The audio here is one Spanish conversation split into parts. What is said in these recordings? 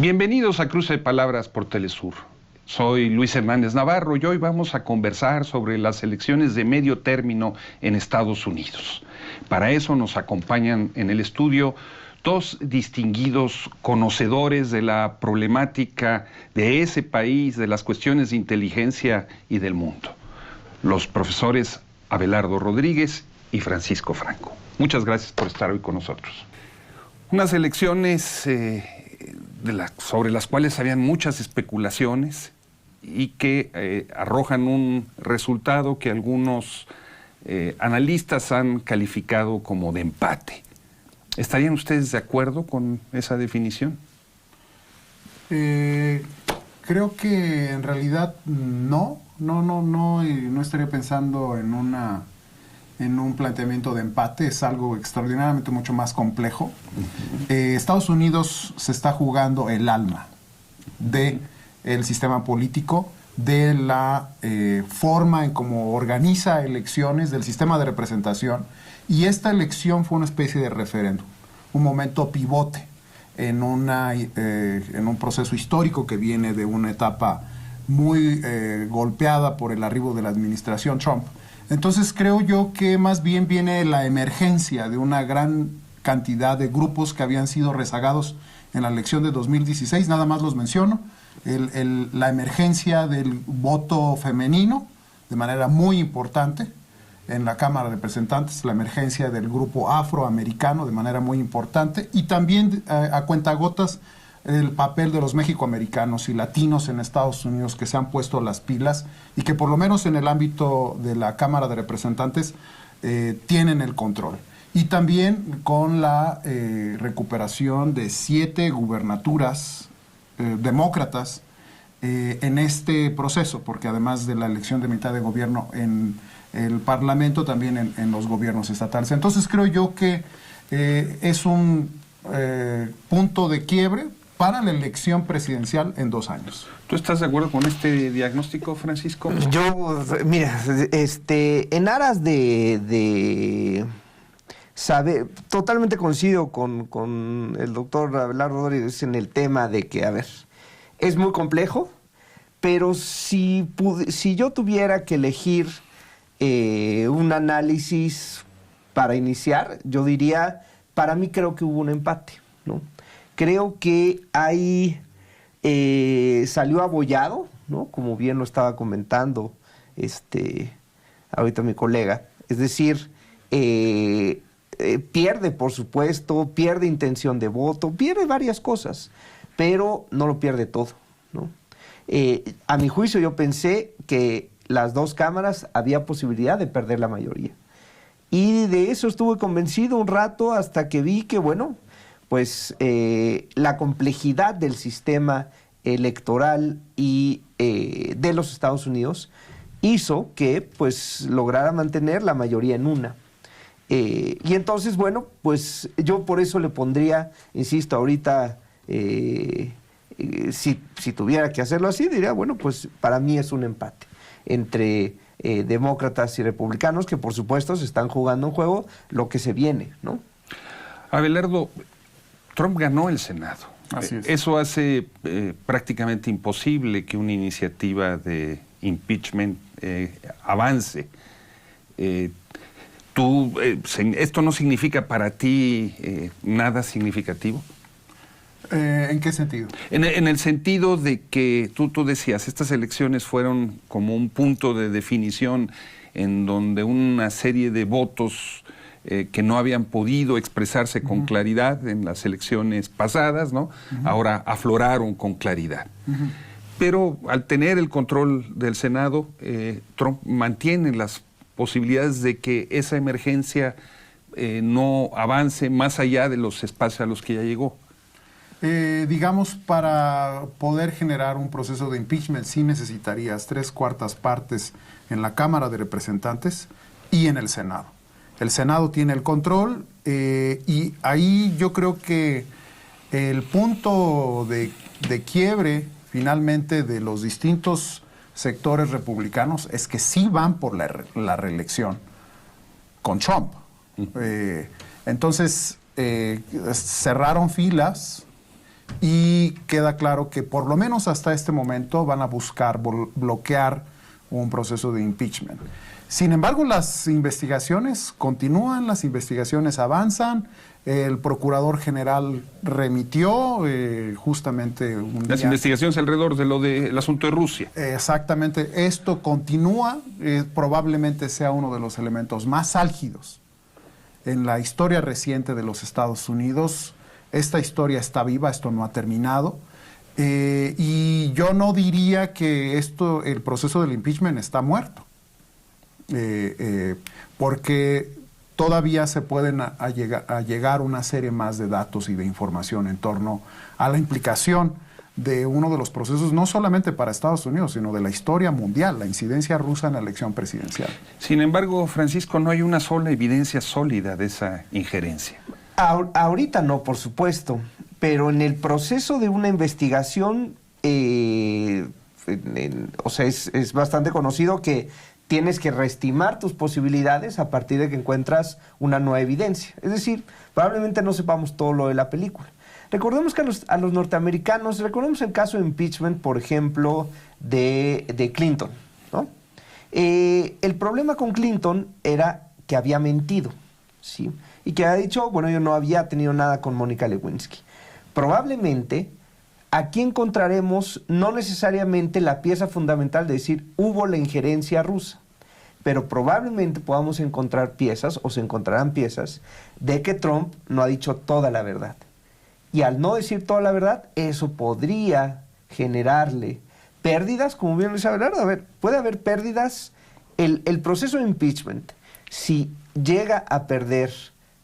Bienvenidos a Cruce de Palabras por Telesur. Soy Luis Hernández Navarro y hoy vamos a conversar sobre las elecciones de medio término en Estados Unidos. Para eso nos acompañan en el estudio dos distinguidos conocedores de la problemática de ese país, de las cuestiones de inteligencia y del mundo. Los profesores Abelardo Rodríguez y Francisco Franco. Muchas gracias por estar hoy con nosotros. Unas elecciones sobre las cuales habían muchas especulaciones y que arrojan un resultado que algunos analistas han calificado como de empate. ¿Estarían ustedes de acuerdo con esa definición? Creo que en realidad no estaría pensando en un planteamiento de empate. Es algo extraordinariamente mucho más complejo. Estados Unidos se está jugando el alma del sistema político, de la forma en cómo organiza elecciones, del sistema de representación, y esta elección fue una especie de referéndum, un momento pivote en un proceso histórico que viene de una etapa muy golpeada por el arribo de la administración Trump. Entonces creo yo que más bien viene la emergencia de una gran cantidad de grupos que habían sido rezagados en la elección de 2016, nada más los menciono, la emergencia del voto femenino de manera muy importante en la Cámara de Representantes, la emergencia del grupo afroamericano de manera muy importante, y también a cuentagotas el papel de los mexicoamericanos y latinos en Estados Unidos que se han puesto las pilas y que por lo menos en el ámbito de la Cámara de Representantes tienen el control. Y también con la recuperación de 7 gubernaturas demócratas en este proceso, porque además de la elección de mitad de gobierno en el Parlamento, también en los gobiernos estatales. Entonces creo yo que es un punto de quiebre para la elección presidencial en 2 años. ¿Tú estás de acuerdo con este diagnóstico, Francisco? Yo, mira, en aras de saber, totalmente coincido con el doctor Abelardo Rodríguez en el tema de que, a ver, es muy complejo, pero si yo tuviera que elegir un análisis para iniciar, yo diría, para mí creo que hubo un empate, ¿no? Creo que ahí salió abollado, ¿no? Como bien lo estaba comentando ahorita mi colega. Es decir, pierde, por supuesto, pierde intención de voto, pierde varias cosas, pero no lo pierde todo, ¿no? A mi juicio yo pensé que las 2 cámaras había posibilidad de perder la mayoría. Y de eso estuve convencido un rato hasta que vi que, bueno, pues la complejidad del sistema electoral y de los Estados Unidos hizo que pues lograra mantener la mayoría en una. Y entonces, bueno, pues yo por eso le pondría, insisto, ahorita, si tuviera que hacerlo así, diría, bueno, pues para mí es un empate entre demócratas y republicanos, que por supuesto se están jugando un juego lo que se viene, ¿no? Abelardo, Trump ganó el Senado. Así es. Eso hace prácticamente imposible que una iniciativa de impeachment avance. ¿Esto no significa para ti nada significativo? ¿En qué sentido? En el sentido de que tú decías, estas elecciones fueron como un punto de definición en donde una serie de votos que no habían podido expresarse con claridad en las elecciones pasadas, ¿no? Ahora afloraron con claridad. Pero al tener el control del Senado, Trump mantiene las posibilidades de que esa emergencia no avance más allá de los espacios a los que ya llegó. Digamos, para poder generar un proceso de impeachment sí necesitarías 3/4 partes en la Cámara de Representantes y en el Senado. El Senado tiene el control y ahí yo creo que el punto de quiebre finalmente de los distintos sectores republicanos es que sí van por la reelección con Trump. Entonces cerraron filas y queda claro que por lo menos hasta este momento van a buscar bloquear un proceso de impeachment. Sin embargo, las investigaciones continúan, las investigaciones avanzan. El procurador general remitió justamente un las día. Investigaciones alrededor de lo del asunto de Rusia. Exactamente, esto continúa, probablemente sea uno de los elementos más álgidos en la historia reciente de los Estados Unidos. Esta historia está viva, esto no ha terminado. Y yo no diría que el proceso del impeachment está muerto, porque todavía se pueden llegar una serie más de datos y de información en torno a la implicación de uno de los procesos, no solamente para Estados Unidos, sino de la historia mundial, la incidencia rusa en la elección presidencial. Sin embargo, Francisco, no hay una sola evidencia sólida de esa injerencia. Ahorita no, por supuesto, pero en el proceso de una investigación, o sea, es bastante conocido que tienes que reestimar tus posibilidades a partir de que encuentras una nueva evidencia. Es decir, probablemente no sepamos todo lo de la película. Recordemos que a los norteamericanos, recordemos el caso de impeachment, por ejemplo, de Clinton, ¿no? El problema con Clinton era que había mentido, ¿sí? Y que había dicho, bueno, yo no había tenido nada con Mónica Lewinsky. Probablemente aquí encontraremos no necesariamente la pieza fundamental de decir hubo la injerencia rusa, pero probablemente podamos encontrar piezas, o se encontrarán piezas, de que Trump no ha dicho toda la verdad. Y al no decir toda la verdad, eso podría generarle pérdidas, como bien dice Abelardo. A ver, puede haber pérdidas. El proceso de impeachment, si llega a perder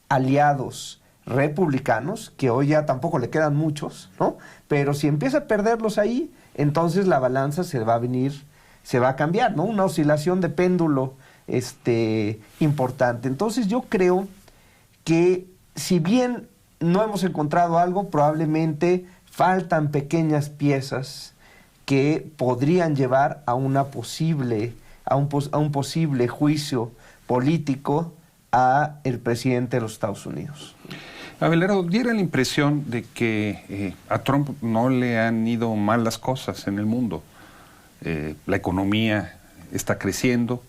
aliados republicanos, que hoy ya tampoco le quedan muchos, ¿no? Pero si empieza a perderlos ahí, entonces la balanza se va a cambiar, ¿no? Una oscilación de péndulo importante. Entonces yo creo que si bien no hemos encontrado algo, probablemente faltan pequeñas piezas que podrían llevar a un posible juicio político a el presidente de los Estados Unidos. Abelardo, diera la impresión de que a Trump no le han ido mal las cosas en el mundo. La economía está creciendo,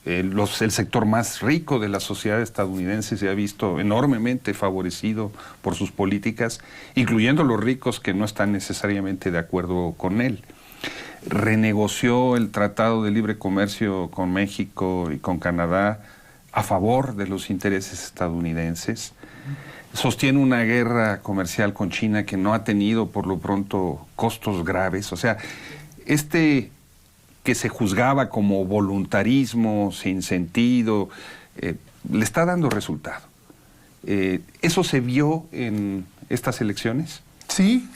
el sector más rico de la sociedad estadounidense se ha visto enormemente favorecido por sus políticas, incluyendo los ricos que no están necesariamente de acuerdo con él. Renegoció el Tratado de Libre Comercio con México y con Canadá a favor de los intereses estadounidenses. Sostiene una guerra comercial con China que no ha tenido por lo pronto costos graves. O sea, que se juzgaba como voluntarismo sin sentido, le está dando resultado. ¿Eso se vio en estas elecciones? Sí,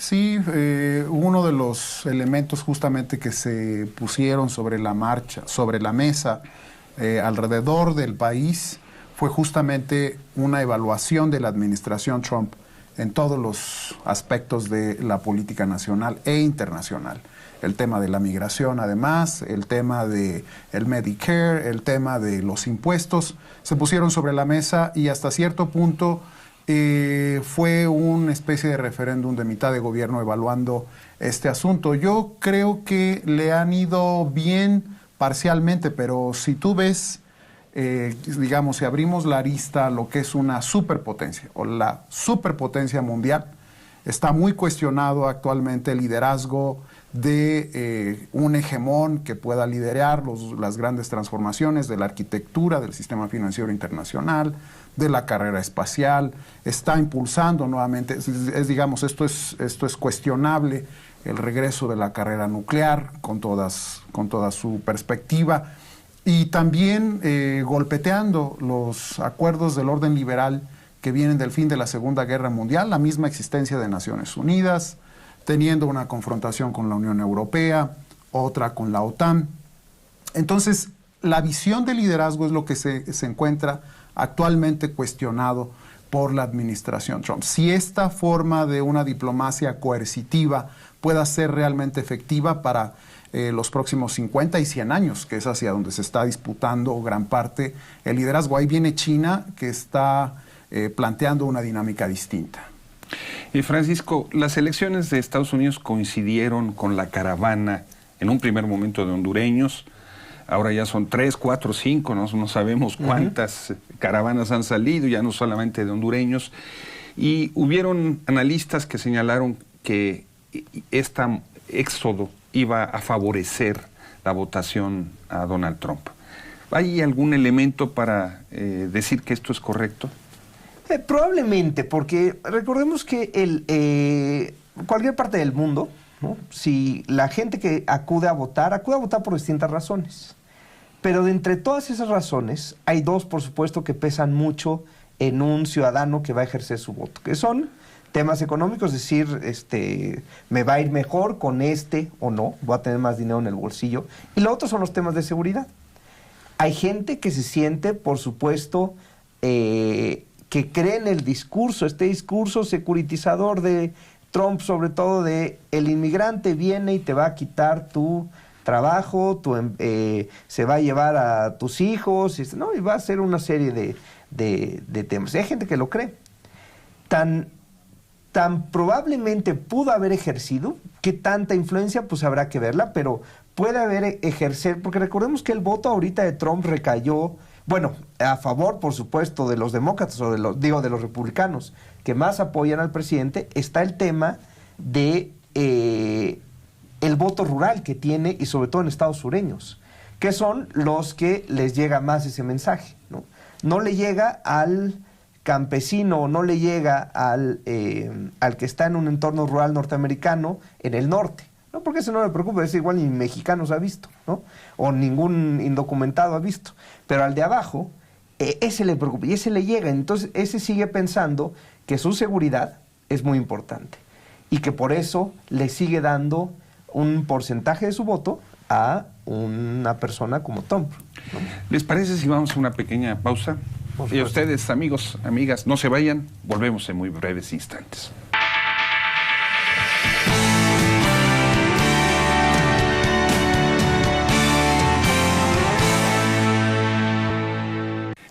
uno de los elementos justamente que se pusieron sobre la mesa alrededor del país fue justamente una evaluación de la administración Trump en todos los aspectos de la política nacional e internacional. El tema de la migración, además, el tema del Medicare, el tema de los impuestos, se pusieron sobre la mesa y hasta cierto punto fue una especie de referéndum de mitad de gobierno evaluando este asunto. Yo creo que le han ido bien parcialmente, pero si tú ves, digamos, si abrimos la arista a lo que es una superpotencia o la superpotencia mundial, está muy cuestionado actualmente el liderazgo de un hegemón que pueda liderar las grandes transformaciones de la arquitectura del sistema financiero internacional, de la carrera espacial. Está impulsando nuevamente, digamos, esto es cuestionable, el regreso de la carrera nuclear con toda su perspectiva, y también golpeteando los acuerdos del orden liberal que vienen del fin de la Segunda Guerra Mundial, la misma existencia de Naciones Unidas, teniendo una confrontación con la Unión Europea, otra con la OTAN. Entonces, la visión de liderazgo es lo que se encuentra actualmente cuestionado por la administración Trump. Si esta forma de una diplomacia coercitiva pueda ser realmente efectiva para los próximos 50 y 100 años, que es hacia donde se está disputando gran parte el liderazgo. Ahí viene China, que está planteando una dinámica distinta. Francisco, las elecciones de Estados Unidos coincidieron con la caravana, en un primer momento, de hondureños. Ahora ya son 3, 4, 5, no sabemos cuántas caravanas han salido, ya no solamente de hondureños. Y hubieron analistas que señalaron que este éxodo iba a favorecer la votación a Donald Trump. ¿Hay algún elemento para decir que esto es correcto? Probablemente, porque recordemos que cualquier parte del mundo, ¿no? Si la gente que acude a votar por distintas razones. Pero de entre todas esas razones, hay dos, por supuesto, que pesan mucho en un ciudadano que va a ejercer su voto, que son temas económicos, es decir, me va a ir mejor con o no, voy a tener más dinero en el bolsillo. Y lo otro son los temas de seguridad. Hay gente que se siente, por supuesto, que cree en el discurso, este discurso securitizador de Trump, sobre todo de el inmigrante viene y te va a quitar tu trabajo, se va a llevar a tus hijos, ¿no? Y va a hacer una serie de temas. Hay gente que lo cree. Tan probablemente pudo haber ejercido, que tanta influencia, pues habrá que verla, pero puede haber ejercer, porque recordemos que el voto ahorita de Trump recayó, bueno, a favor, por supuesto, de los demócratas, o de los republicanos, que más apoyan al presidente. Está el tema de el voto rural que tiene, y sobre todo en estados sureños, que son los que les llega más ese mensaje, ¿no? No le llega al campesino, no le llega al que está en un entorno rural norteamericano en el norte, ¿no? Porque ese no le preocupa, es igual ni mexicanos ha visto, ¿no? O ningún indocumentado ha visto. Pero al de abajo, ese le preocupa y ese le llega. Entonces, ese sigue pensando que su seguridad es muy importante y que por eso le sigue dando un porcentaje de su voto a una persona como Trump, ¿no? ¿Les parece si vamos a una pequeña pausa? Y a ustedes, amigos, amigas, no se vayan, volvemos en muy breves instantes.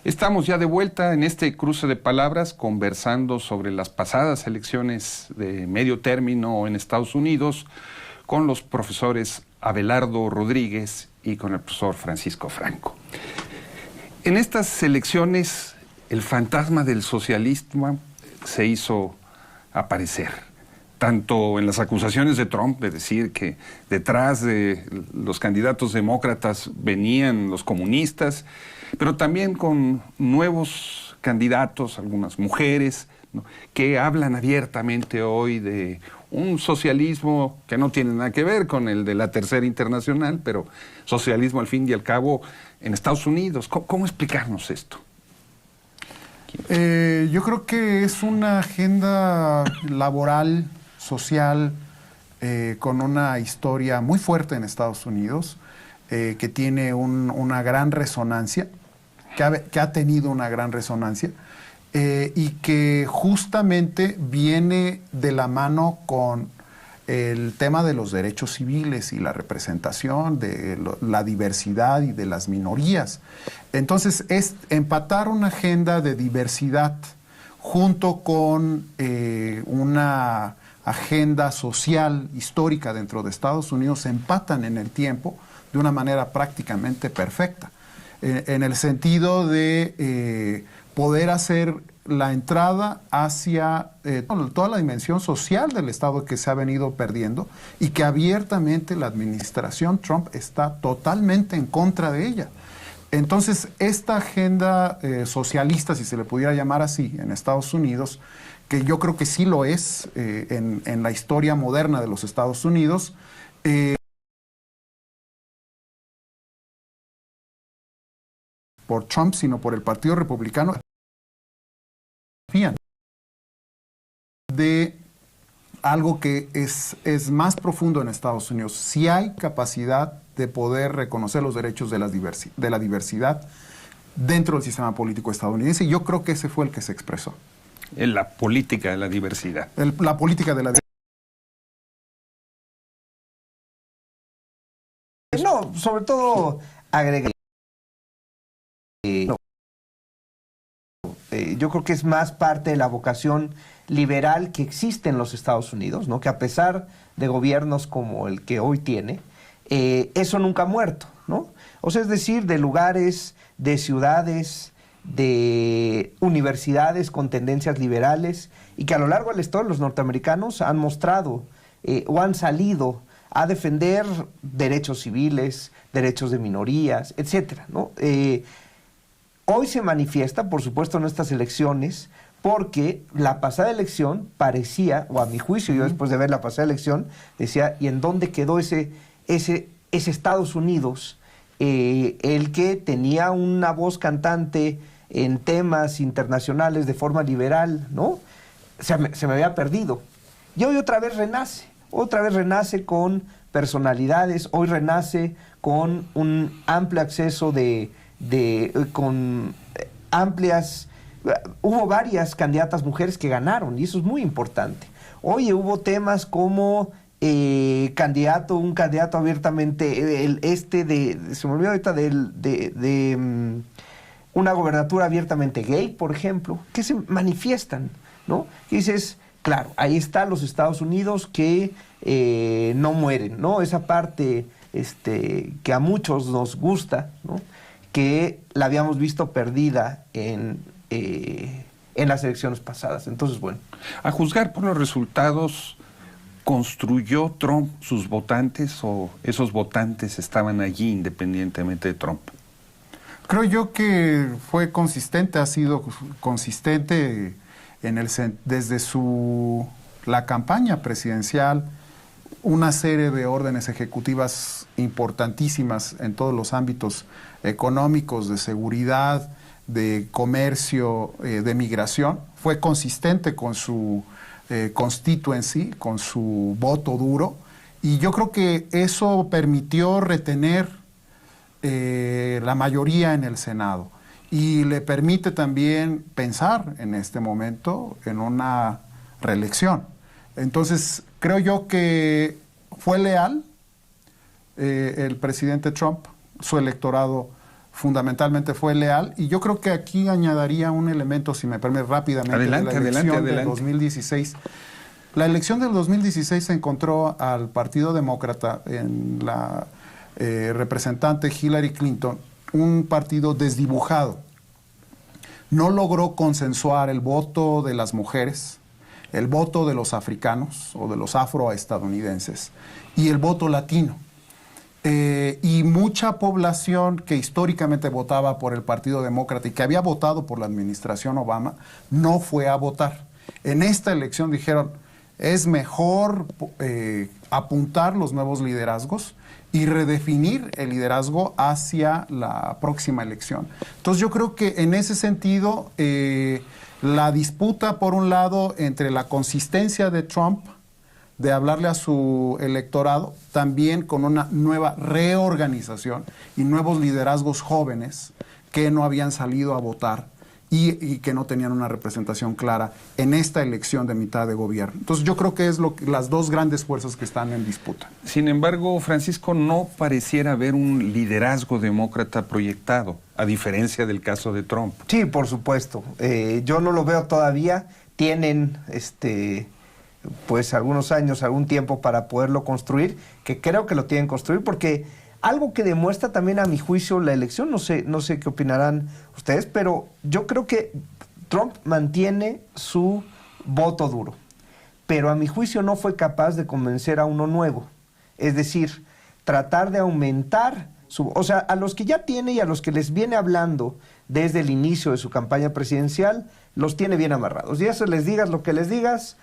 Estamos ya de vuelta en este cruce de palabras conversando sobre las pasadas elecciones de medio término en Estados Unidos con los profesores Abelardo Rodríguez y con el profesor Francisco Franco. En estas elecciones el fantasma del socialismo se hizo aparecer, tanto en las acusaciones de Trump de decir que detrás de los candidatos demócratas venían los comunistas, pero también con nuevos candidatos, algunas mujeres, ¿no?, que hablan abiertamente hoy de un socialismo que no tiene nada que ver con el de la Tercera Internacional, pero socialismo al fin y al cabo en Estados Unidos. ¿Cómo explicarnos esto? Yo creo que es una agenda laboral, social, con una historia muy fuerte en Estados Unidos, que tiene una gran resonancia, que ha tenido una gran resonancia, y que justamente viene de la mano con el tema de los derechos civiles y la representación de la diversidad y de las minorías. Entonces, es empatar una agenda de diversidad junto con una agenda social histórica dentro de Estados Unidos, se empatan en el tiempo de una manera prácticamente perfecta, en el sentido de poder hacer la entrada hacia toda la dimensión social del Estado que se ha venido perdiendo y que abiertamente la administración Trump está totalmente en contra de ella. Entonces, esta agenda socialista, si se le pudiera llamar así, en Estados Unidos, que yo creo que sí lo es en la historia moderna de los Estados Unidos, por Trump, sino por el Partido Republicano, de algo que es más profundo en Estados Unidos. Si hay capacidad de poder reconocer los derechos de la diversidad dentro del sistema político estadounidense, y yo creo que ese fue el que se expresó. En la política de la diversidad. La política de la No, sobre todo agregar. yo creo que es más parte de la vocación liberal que existe en los Estados Unidos, ¿no? Que a pesar de gobiernos como el que hoy tiene, eso nunca ha muerto, ¿no? O sea, es decir, de lugares, de ciudades, de universidades con tendencias liberales, y que a lo largo de la historia los norteamericanos han mostrado o han salido a defender derechos civiles, derechos de minorías, etcétera, ¿no? Hoy se manifiesta, por supuesto, en estas elecciones, porque la pasada elección parecía, o a mi juicio, yo después de ver la pasada elección, decía, ¿y en dónde quedó ese Estados Unidos, el que tenía una voz cantante en temas internacionales de forma liberal, ¿no? Se me había perdido. Y hoy otra vez renace con personalidades, hoy renace con un amplio acceso con amplias... Hubo varias candidatas mujeres que ganaron, y eso es muy importante. Oye, hubo temas como un candidato abiertamente, se me olvidó ahorita una gobernatura abiertamente gay, por ejemplo, que se manifiestan, ¿no? Y dices, claro, ahí están los Estados Unidos que no mueren, ¿no? Esa parte que a muchos nos gusta, ¿no? Que la habíamos visto perdida en las elecciones pasadas. Entonces, bueno. A juzgar por los resultados, ¿construyó Trump sus votantes o esos votantes estaban allí independientemente de Trump? Creo yo que fue consistente, ha sido consistente desde la campaña presidencial, una serie de órdenes ejecutivas importantísimas en todos los ámbitos económicos, de seguridad, de comercio, de migración. Fue consistente con su constituency, con su voto duro, y yo creo que eso permitió retener la mayoría en el Senado, y le permite también pensar en este momento en una reelección. Entonces, creo yo que fue leal el presidente Trump, su electorado fundamentalmente fue leal, y yo creo que aquí añadiría un elemento, si me permite rápidamente, adelante, de la elección adelante. del 2016. La elección del 2016 se encontró al Partido Demócrata en la representante Hillary Clinton, un partido desdibujado. No logró consensuar el voto de las mujeres, el voto de los africanos o de los afroestadounidenses y el voto latino. Y mucha población que históricamente votaba por el Partido Demócrata y que había votado por la administración Obama, no fue a votar. En esta elección dijeron, es mejor apuntar los nuevos liderazgos y redefinir el liderazgo hacia la próxima elección. Entonces yo creo que en ese sentido, la disputa, por un lado, entre la consistencia de Trump de hablarle a su electorado, también con una nueva reorganización y nuevos liderazgos jóvenes que no habían salido a votar y que no tenían una representación clara en esta elección de mitad de gobierno. Entonces yo creo que es las dos grandes fuerzas que están en disputa. Sin embargo, Francisco, no pareciera haber un liderazgo demócrata proyectado, a diferencia del caso de Trump. Sí, por supuesto. Yo no lo veo todavía. Tienen pues algunos años, algún tiempo para poderlo construir, que creo que lo tienen que construir, porque algo que demuestra también, a mi juicio, la elección, no sé qué opinarán ustedes, pero yo creo que Trump mantiene su voto duro, pero a mi juicio no fue capaz de convencer a uno nuevo. Es decir, tratar de aumentar o sea, a los que ya tiene y a los que les viene hablando desde el inicio de su campaña presidencial, los tiene bien amarrados. Y eso les digas lo que les digas,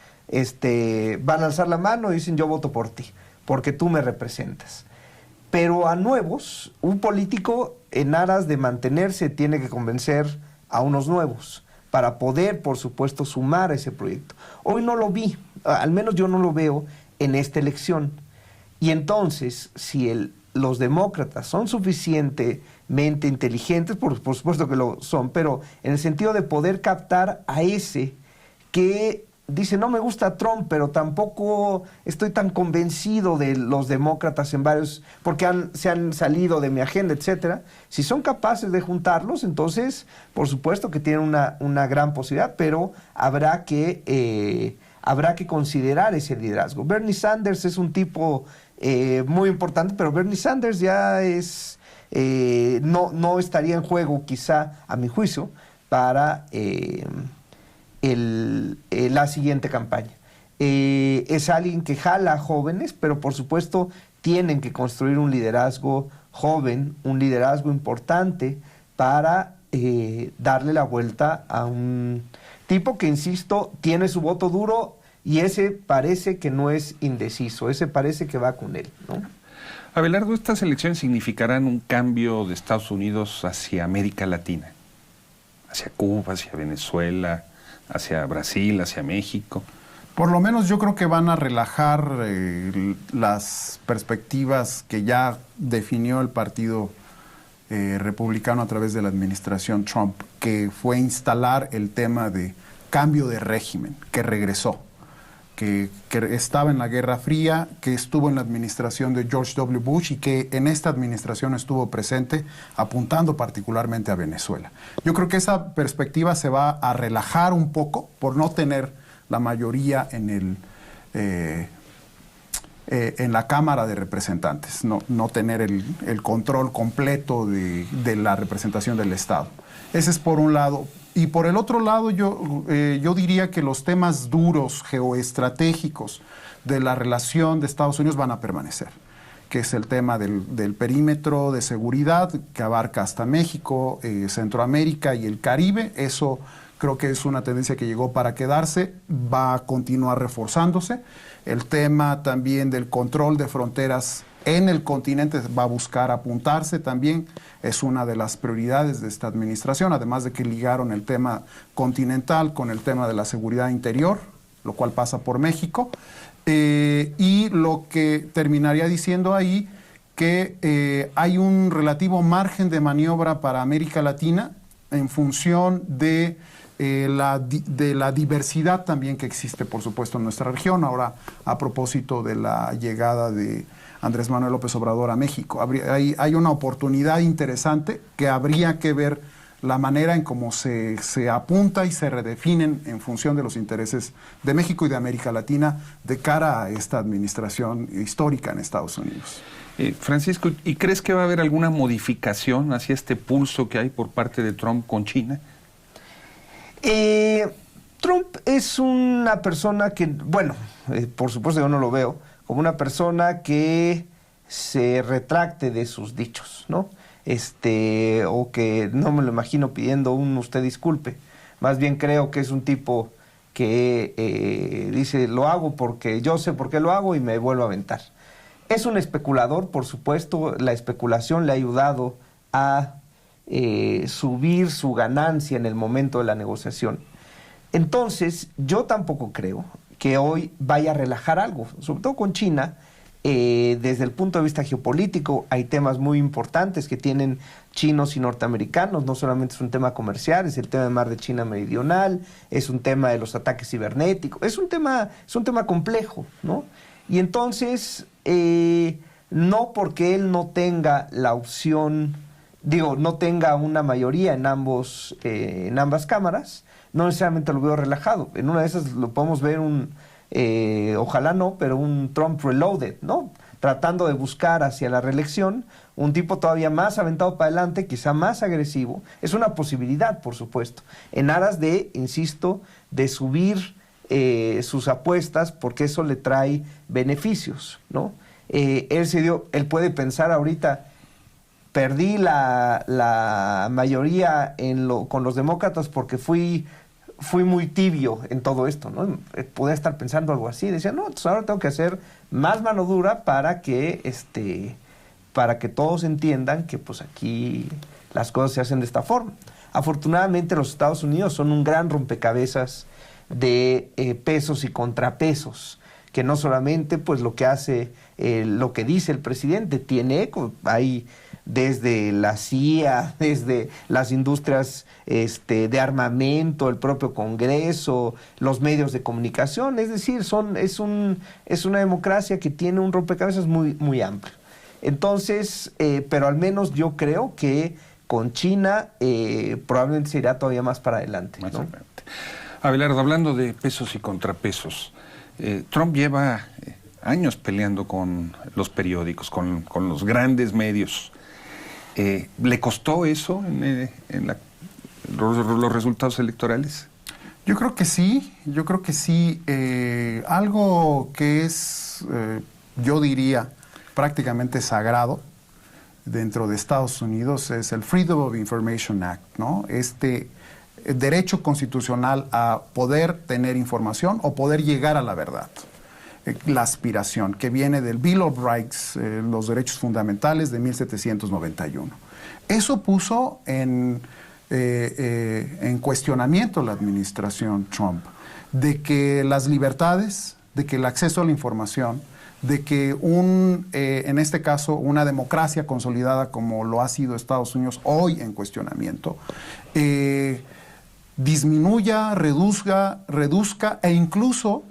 van a alzar la mano y dicen, yo voto por ti, porque tú me representas. Pero a nuevos, un político en aras de mantenerse tiene que convencer a unos nuevos para poder, por supuesto, sumar a ese proyecto. Hoy no lo vi, al menos yo no lo veo en esta elección. Y entonces, si los demócratas son suficientemente inteligentes, por supuesto que lo son, pero en el sentido de poder captar a ese que dice, no me gusta Trump, pero tampoco estoy tan convencido de los demócratas en varios, porque se han salido de mi agenda, etcétera. Si son capaces de juntarlos, entonces, por supuesto que tienen una gran posibilidad, pero habrá que considerar ese liderazgo. Bernie Sanders es un tipo muy importante, pero Bernie Sanders ya es no estaría en juego, quizá, a mi juicio, para la siguiente campaña. Es alguien que jala a jóvenes, pero por supuesto tienen que construir un liderazgo joven, un liderazgo importante para darle la vuelta a un tipo que, insisto, tiene su voto duro y ese parece que no es indeciso, ese parece que va con él, ¿no? Abelardo, ¿estas elecciones significarán un cambio de Estados Unidos hacia América Latina? Hacia Cuba, hacia Venezuela, hacia Brasil, hacia México. Por lo menos yo creo que van a relajar las perspectivas que ya definió el Partido Republicano a través de la administración Trump, que fue instalar el tema de cambio de régimen, que regresó, que estaba en la Guerra Fría, que estuvo en la administración de George W. Bush y que en esta administración estuvo presente apuntando particularmente a Venezuela. Yo creo que esa perspectiva se va a relajar un poco por no tener la mayoría en la Cámara de Representantes, no tener el control completo de la representación del Estado. Ese es por un lado. Y por el otro lado, yo diría que los temas duros, geoestratégicos de la relación de Estados Unidos van a permanecer, que es el tema del perímetro de seguridad que abarca hasta México, Centroamérica y el Caribe. Eso creo que es una tendencia que llegó para quedarse, va a continuar reforzándose. El tema también del control de fronteras en el continente va a buscar apuntarse también, es una de las prioridades de esta administración, además de que ligaron el tema continental con el tema de la seguridad interior, lo cual pasa por México, y lo que terminaría diciendo ahí que hay un relativo margen de maniobra para América Latina en función de la diversidad también que existe, por supuesto, en nuestra región. Ahora, a propósito de la llegada de Andrés Manuel López Obrador a México, hay una oportunidad interesante que habría que ver la manera en cómo se apunta y se redefinen en función de los intereses de México y de América Latina de cara a esta administración histórica en Estados Unidos. Francisco, ¿y crees que va a haber alguna modificación hacia este pulso que hay por parte de Trump con China? Trump es una persona que, bueno, por supuesto yo no lo veo como una persona que se retracte de sus dichos, ¿no? O que no me lo imagino pidiendo usted disculpe. Más bien creo que es un tipo que dice, lo hago porque yo sé por qué lo hago y me vuelvo a aventar. Es un especulador, por supuesto, la especulación le ha ayudado a subir su ganancia en el momento de la negociación. Entonces, yo tampoco creo que hoy vaya a relajar algo, sobre todo con China. Desde el punto de vista geopolítico hay temas muy importantes que tienen chinos y norteamericanos. No solamente es un tema comercial, es el tema del mar de China Meridional, es un tema de los ataques cibernéticos, es un tema complejo, ¿no? Y entonces, no porque él no tenga la opción, no tenga una mayoría en ambas cámaras, no necesariamente lo veo relajado. En una de esas lo podemos ver ojalá no, pero un Trump reloaded, ¿no? Tratando de buscar hacia la reelección un tipo todavía más aventado para adelante, quizá más agresivo. Es una posibilidad, por supuesto, en aras de, insisto, de subir sus apuestas, porque eso le trae beneficios, ¿no? Él puede pensar ahorita, perdí la mayoría con los demócratas porque fui muy tibio en todo esto, ¿no? Podía estar pensando algo así. Decía, no, entonces ahora tengo que hacer más mano dura para que todos entiendan que pues aquí las cosas se hacen de esta forma. Afortunadamente los Estados Unidos son un gran rompecabezas de pesos y contrapesos, que no solamente pues lo que hace, lo que dice el presidente tiene eco. Hay desde la CIA, desde las industrias de armamento, el propio Congreso, los medios de comunicación. Es decir, es una democracia que tiene un rompecabezas muy, muy amplio. Entonces, pero al menos yo creo que con China probablemente se irá todavía más para adelante, ¿no? Abelardo, hablando de pesos y contrapesos, Trump lleva años peleando con los periódicos, con los grandes medios. ¿Le costó eso en los resultados electorales? Yo creo que sí, algo que es, yo diría, prácticamente sagrado dentro de Estados Unidos es el Freedom of Information Act, ¿no? Derecho constitucional a poder tener información o poder llegar a la verdad. La aspiración que viene del Bill of Rights, los derechos fundamentales de 1791. Eso puso en cuestionamiento la administración Trump, de que las libertades, de que el acceso a la información, de que en este caso una democracia consolidada como lo ha sido Estados Unidos hoy en cuestionamiento, disminuya, reduzca e incluso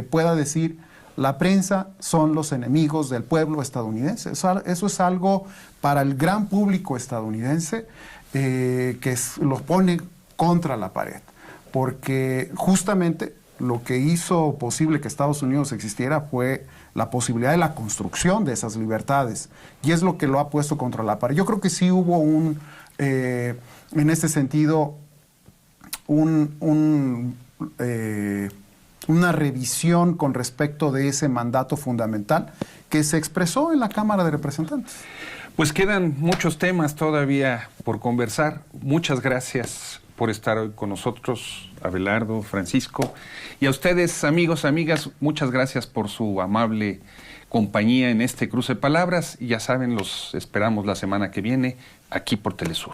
pueda decir la prensa son los enemigos del pueblo estadounidense. Eso es algo para el gran público estadounidense que los pone contra la pared, porque justamente lo que hizo posible que Estados Unidos existiera fue la posibilidad de la construcción de esas libertades, y es lo que lo ha puesto contra la pared. Yo creo que sí hubo en este sentido una revisión con respecto de ese mandato fundamental que se expresó en la Cámara de Representantes. Pues quedan muchos temas todavía por conversar. Muchas gracias por estar hoy con nosotros, Abelardo, Francisco. Y a ustedes, amigos, amigas, muchas gracias por su amable compañía en este cruce de palabras. Y ya saben, los esperamos la semana que viene aquí por Telesur.